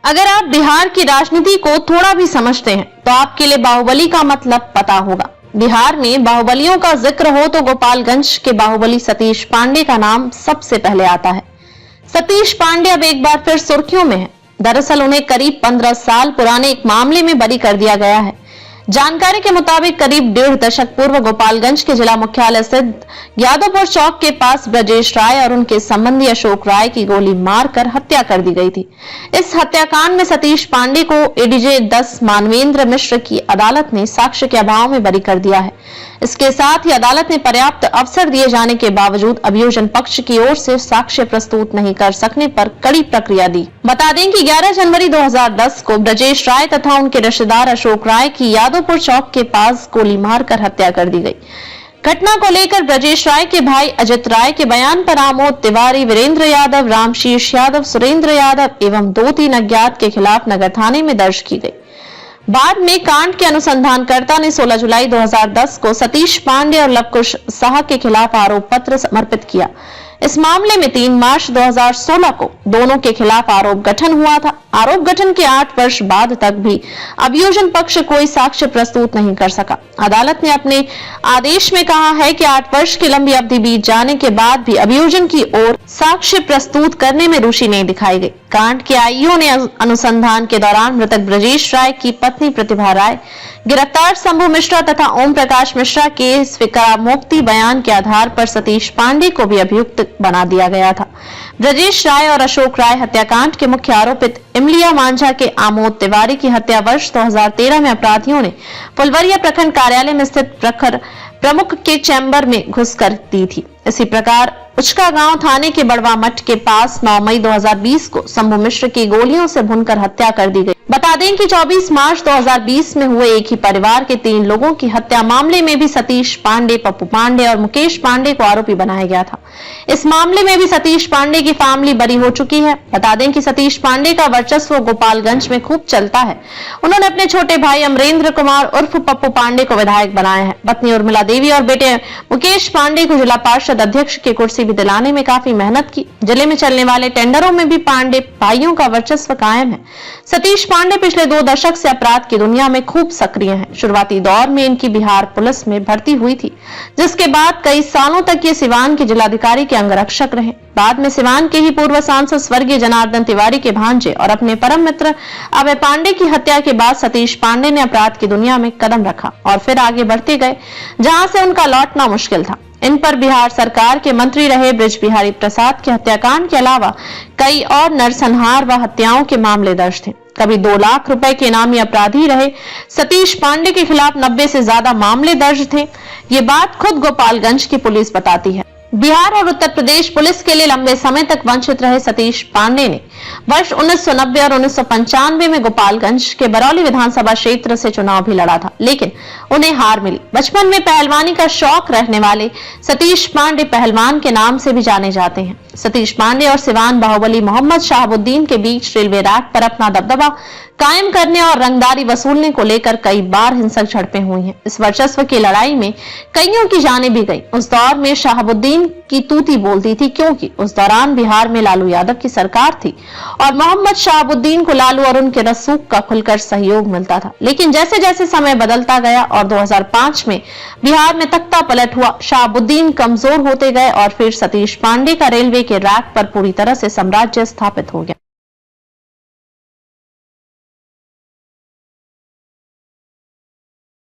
अगर आप बिहार की राजनीति को थोड़ा भी समझते हैं तो आपके लिए बाहुबली का मतलब पता होगा। बिहार में बाहुबलियों का जिक्र हो तो गोपालगंज के बाहुबली सतीश पांडे का नाम सबसे पहले आता है। सतीश पांडे अब एक बार फिर सुर्खियों में है। दरअसल उन्हें करीब 15 साल पुराने एक मामले में बरी कर दिया गया है। जानकारी के मुताबिक करीब 1.5 दशक पूर्व गोपालगंज के जिला मुख्यालय स्थित यादवपुर चौक के पास ब्रजेश राय और उनके संबंधी अशोक राय की गोली मारकर हत्या कर दी गई थी। इस हत्याकांड में सतीश पांडे को एडीजे 10 मानवेंद्र मिश्र की अदालत ने साक्ष्य के अभाव में बरी कर दिया है। इसके साथ ही अदालत ने पर्याप्त अवसर दिए जाने के बावजूद अभियोजन पक्ष की ओर से साक्ष्य प्रस्तुत नहीं कर सकने पर कड़ी प्रक्रिया दी। बता दें कि 11 जनवरी 2010 को ब्रजेश राय तथा उनके रिश्तेदार अशोक राय की यादवपुर चौक के पास गोली मारकर हत्या कर दी गई। घटना को लेकर ब्रजेश राय के भाई अजित राय के बयान पर आमोद तिवारी, वीरेंद्र यादव, रामशीष यादव, सुरेंद्र यादव एवं 2-3 अज्ञात के खिलाफ नगर थाने में दर्ज की गई। बाद में कांड के अनुसंधानकर्ता ने 16 जुलाई 2010 को सतीश पांडे और लवकुश साह के खिलाफ आरोप पत्र समर्पित किया। इस मामले में 3 मार्च 2016 को दोनों के खिलाफ आरोप गठन हुआ था। आरोप गठन के 8 वर्ष बाद तक भी अभियोजन पक्ष कोई साक्ष्य प्रस्तुत नहीं कर सका। अदालत ने अपने आदेश में कहा है कि 8 वर्ष की लंबी अवधि बीत जाने के बाद भी अभियोजन की ओर साक्ष्य प्रस्तुत करने में रुचि नहीं दिखाई गई। कांड के आईओ ने अनुसंधान के दौरान मृतक ब्रजेश राय की पत्नी प्रतिभा राय, गिरफ्तार शंभू मिश्रा तथा ओम प्रकाश मिश्रा के स्वीकारोक्ति बयान के आधार पर सतीश पांडे को भी अभियुक्त बना दिया गया था। ब्रजेश राय और अशोक राय हत्याकांड के मुख्य आरोपित इमलिया मांझा के आमोद तिवारी की हत्या वर्ष 2013 में अपराधियों ने फुलवरिया प्रखंड कार्यालय में स्थित प्रखर प्रमुख के चैम्बर में घुसकर दी थी। इसी प्रकार उचका गांव थाने के बड़वा मठ के पास 9 मई 2020 को शंभू मिश्र की गोलियों से भूनकर हत्या कर दी गई। बता दें कि 24 मार्च 2020 में हुए एक ही परिवार के 3 लोगों की हत्या मामले में भी सतीश पांडे, पप्पू पांडे और मुकेश पांडे को आरोपी बनाया गया था। इस मामले में भी सतीश पांडे की फैमिली बरी हो चुकी है। बता दें कि सतीश पांडे का वर्चस्व गोपालगंज में खूब चलता है। उन्होंने अपने छोटे भाई अमरेंद्र कुमार उर्फ पप्पू पांडे को विधायक बनाया है। पत्नी उर्मिला देवी और बेटे मुकेश पांडे को जिला पार्षद अध्यक्ष की कुर्सी भी दिलाने में काफी मेहनत की। जिले में चलने वाले टेंडरों में भी पांडे भाइयों का वर्चस्व कायम है। सतीश पांडे पिछले 2 दशक से अपराध की दुनिया में खूब सक्रिय हैं। शुरुआती दौर में इनकी बिहार पुलिस में भर्ती हुई थी, जिसके बाद कई सालों तक ये सिवान के जिलाधिकारी के अंगरक्षक रहे। बाद में सिवान के ही पूर्व सांसद स्वर्गीय जनार्दन तिवारी के भांजे और अपने परम मित्र अभय पांडे की हत्या के बाद सतीश पांडे ने अपराध की दुनिया में कदम रखा और फिर आगे बढ़ते गए, जहां से उनका लौटना मुश्किल था। इन पर बिहार सरकार के मंत्री रहे बृज बिहारी प्रसाद के हत्याकांड के अलावा कई और नरसंहार व हत्याओं के मामले दर्ज थे। कभी 2 लाख रुपए के इनामी अपराधी रहे। सतीश पांडे के खिलाफ 90 से ज्यादा मामले दर्ज थे। ये बात खुद गोपालगंज की पुलिस बताती है। बिहार और उत्तर प्रदेश पुलिस के लिए लंबे समय तक वंचित रहे सतीश पांडे ने वर्ष 1990 और 1995 में गोपालगंज के बरौली विधानसभा क्षेत्र से चुनाव भी लड़ा था, लेकिन उन्हें हार मिली। बचपन में पहलवानी का शौक रखने वाले सतीश पांडे पहलवान के नाम से भी जाने जाते हैं। सतीश पांडे और सिवान बाहुबली मोहम्मद शहाबुद्दीन के बीच रेलवे रैक पर अपना दबदबा कायम करने और रंगदारी वसूलने को लेकर कई बार हिंसक झड़पें हुई हैं। इस वर्चस्व की लड़ाई में कईयों की जानें भी गई। उस दौर में शहाबुद्दीन की तूती बोलती थी, क्योंकि उस दौरान बिहार में लालू यादव की सरकार थी और मोहम्मद शहाबुद्दीन को लालू और उनके रसूख का खुलकर सहयोग मिलता था। लेकिन जैसे जैसे समय बदलता गया और 2005 में बिहार में तख्ता पलट हुआ, शहाबुद्दीन कमजोर होते गए और फिर सतीश पांडे का रेलवे के रैक पर पूरी तरह से साम्राज्य स्थापित हो गया।